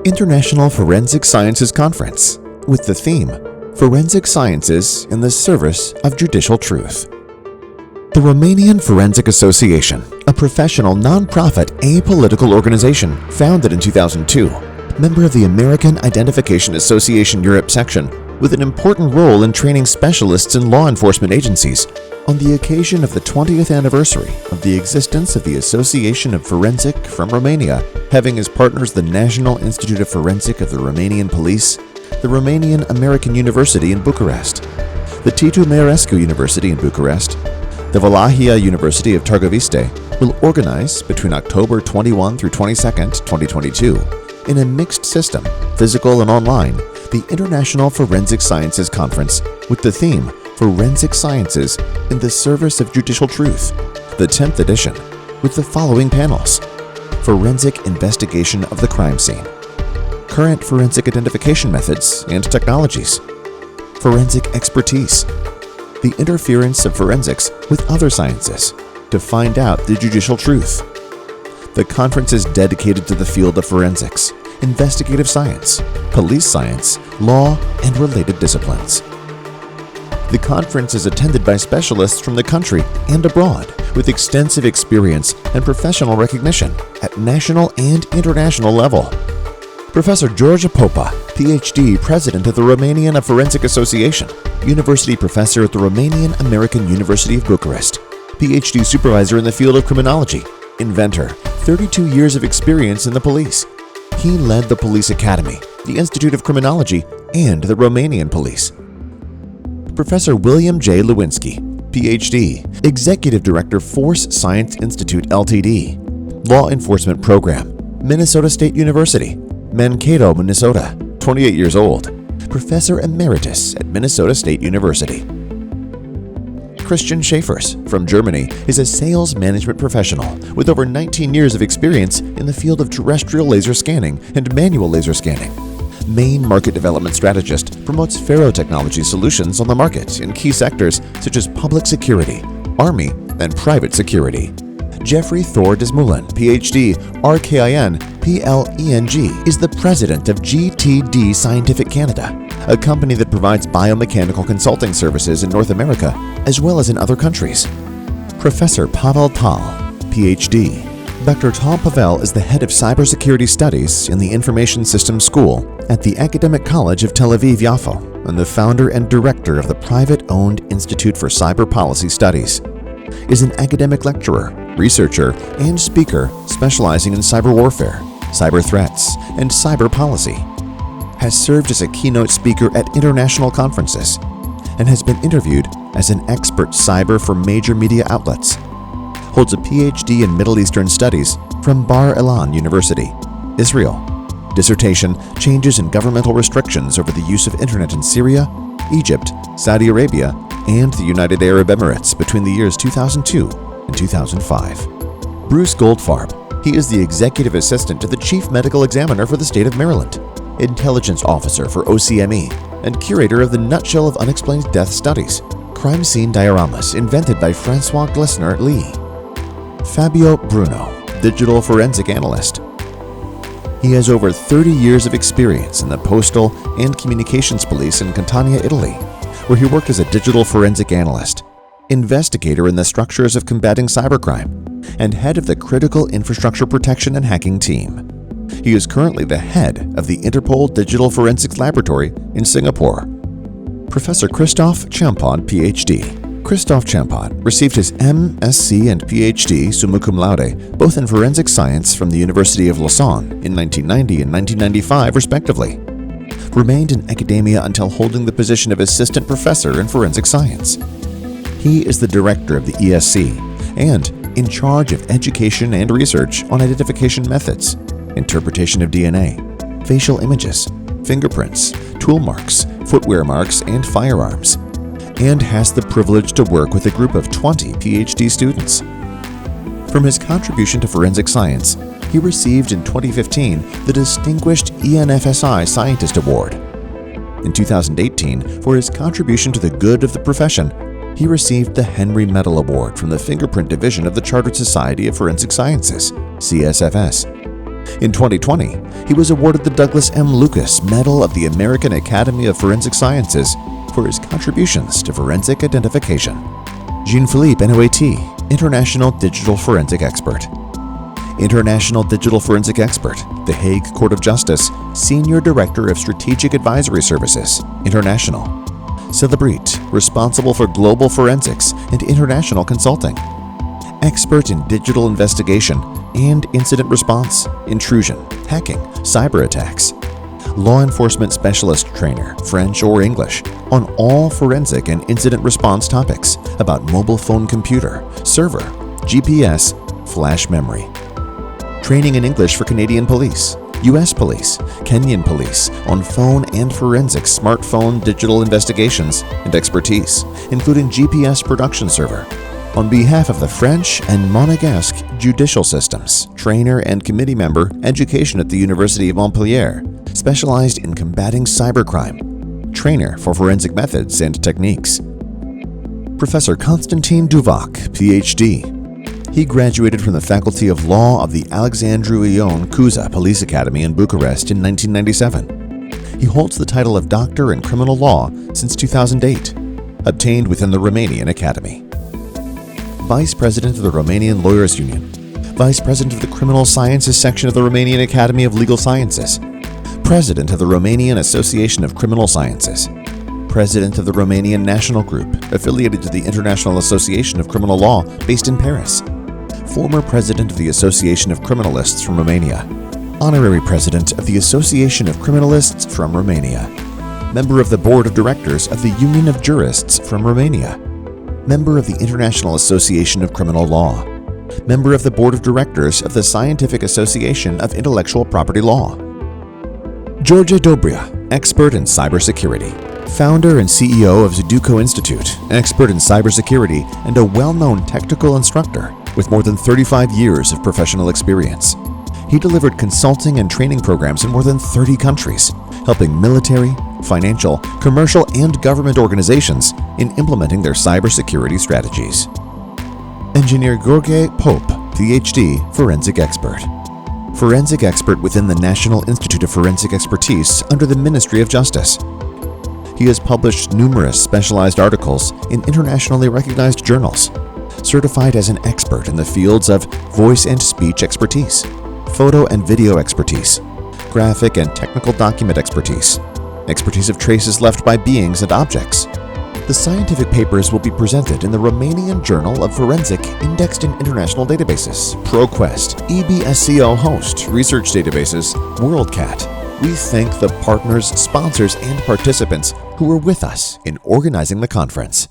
International Forensic Sciences Conference with the theme Forensic Sciences in the Service of Judicial Truth. The Romanian Forensic Association, a professional non-profit apolitical organization founded in 2002, member of the American Identification Association Europe section, with an important role in training specialists in law enforcement agencies, on the occasion of the 20th anniversary of the existence of the Association of Forensic from Romania, having as partners the National Institute of Forensic of the Romanian Police, the Romanian American University in Bucharest, the Titu Maiorescu University in Bucharest, the Valahia University of Târgu will organize between October 21 through 22nd, 2022, in a mixed system, physical and online, the International Forensic Sciences Conference with the theme Forensic Sciences in the Service of Judicial Truth, the 10th edition, with the following panels: Forensic Investigation of the Crime Scene, Current Forensic Identification Methods and Technologies, Forensic Expertise, the interference of forensics with other sciences to find out the judicial truth. The conference is dedicated to the field of forensics, investigative science, police science, law, and related disciplines. The conference is attended by specialists from the country and abroad with extensive experience and professional recognition at national and international level. Professor George Popa, PhD, President of the Romanian Forensic Association, University Professor at the Romanian American University of Bucharest, PhD Supervisor in the field of criminology, inventor, 32 years of experience in the police. He led the Police Academy, the Institute of Criminology, and the Romanian Police. Professor William J. Lewinsky, PhD, Executive Director, Force Science Institute Ltd., Law Enforcement Program, Minnesota State University, Mankato, Minnesota, 28 years old, Professor Emeritus at Minnesota State University. Christian Schaefers from Germany is a sales management professional with over 19 years of experience in the field of terrestrial laser scanning and manual laser scanning. Main market development strategist, promotes ferrotechnology solutions on the market in key sectors such as public security, army, and private security. Jeffrey Thor Desmoulin, PhD, RKIN, PLENG, is the president of GTD Scientific Canada, a company that provides biomechanical consulting services in North America as well as in other countries. Professor Pavel Tal, PhD. Dr. Tal Pavel is the head of cybersecurity studies in the Information Systems School at the Academic College of Tel Aviv-Yafo and the founder and director of the private-owned Institute for Cyber Policy Studies. Is an academic lecturer, researcher, and speaker specializing in cyber warfare, cyber threats, and cyber policy. Has served as a keynote speaker at international conferences and has been interviewed as an expert cyber for major media outlets. Holds a PhD in Middle Eastern Studies from Bar Ilan University, Israel. Dissertation: Changes in Governmental Restrictions over the Use of Internet in Syria, Egypt, Saudi Arabia, and the United Arab Emirates between the years 2002 and 2005. Bruce Goldfarb. He is the Executive Assistant to the Chief Medical Examiner for the State of Maryland, Intelligence Officer for OCME, and Curator of the Nutshell of Unexplained Death Studies, Crime Scene Dioramas invented by Francois Glissner Lee. Fabio Bruno, Digital Forensic Analyst. He has over 30 years of experience in the Postal and Communications Police in Catania, Italy, where he worked as a digital forensic analyst, investigator in the structures of combating cybercrime, and head of the Critical Infrastructure Protection and Hacking Team. He is currently the head of the Interpol Digital Forensics Laboratory in Singapore. Professor Christophe Champon, PhD. Christophe Champon received his MSc and PhD summa cum laude, both in forensic science from the University of Lausanne in 1990 and 1995, respectively. Remained in academia until holding the position of assistant professor in forensic science. He is the director of the ESC and in charge of education and research on identification methods, interpretation of DNA, facial images, fingerprints, tool marks, footwear marks, and firearms, and has the privilege to work with a group of 20 PhD students. From his contribution to forensic science, he received in 2015 the Distinguished ENFSI Scientist Award. In 2018, for his contribution to the good of the profession, he received the Henry Medal Award from the Fingerprint Division of the Chartered Society of Forensic Sciences, CSFS. In 2020, he was awarded the Douglas M. Lucas Medal of the American Academy of Forensic Sciences for his contributions to forensic identification. Jean-Philippe Inouye, International Digital Forensic Expert. International Digital Forensic Expert, The Hague Court of Justice, Senior Director of Strategic Advisory Services, International. Celebrite, responsible for global forensics and international consulting. Expert in digital investigation and incident response, intrusion, hacking, cyber attacks. Law enforcement specialist trainer, French or English, on all forensic and incident response topics about mobile phone computer, server, GPS, flash memory. Training in English for Canadian Police, U.S. Police, Kenyan Police on phone and forensic smartphone digital investigations and expertise, including GPS production server. On behalf of the French and Monegasque judicial systems, trainer and committee member, education at the University of Montpellier, specialized in combating cybercrime, trainer for forensic methods and techniques. Professor Constantin Duvac, Ph.D. He graduated from the Faculty of Law of the Alexandru Ioan Cuza Police Academy in Bucharest in 1997. He holds the title of Doctor in Criminal Law since 2008, obtained within the Romanian Academy. Vice President of the Romanian Lawyers Union, Vice President of the Criminal Sciences Section of the Romanian Academy of Legal Sciences, President of the Romanian Association of Criminal Sciences, President of the Romanian National Group, affiliated to the International Association of Criminal Law based in Paris, former President of the Association of Criminalists from Romania, Honorary President of the Association of Criminalists from Romania, Member of the Board of Directors of the Union of Jurists from Romania, Member of the International Association of Criminal Law, Member of the Board of Directors of the Scientific Association of Intellectual Property Law. Georgia Dobria, expert in cybersecurity, founder and CEO of Zuduco Institute, expert in cybersecurity and a well-known technical instructor with more than 35 years of professional experience. He delivered consulting and training programs in more than 30 countries, helping military, financial, commercial, and government organizations in implementing their cybersecurity strategies. Engineer Gheorghe Pope, Ph.D., Forensic Expert. Forensic Expert within the National Institute of Forensic Expertise under the Ministry of Justice. He has published numerous specialized articles in internationally recognized journals, certified as an expert in the fields of voice and speech expertise, photo and video expertise, graphic and technical document expertise, expertise of traces left by beings and objects. The scientific papers will be presented in the Romanian Journal of Forensic indexed in international databases, ProQuest, EBSCO Host, Research Databases, WorldCat. We thank the partners, sponsors, and participants who were with us in organizing the conference.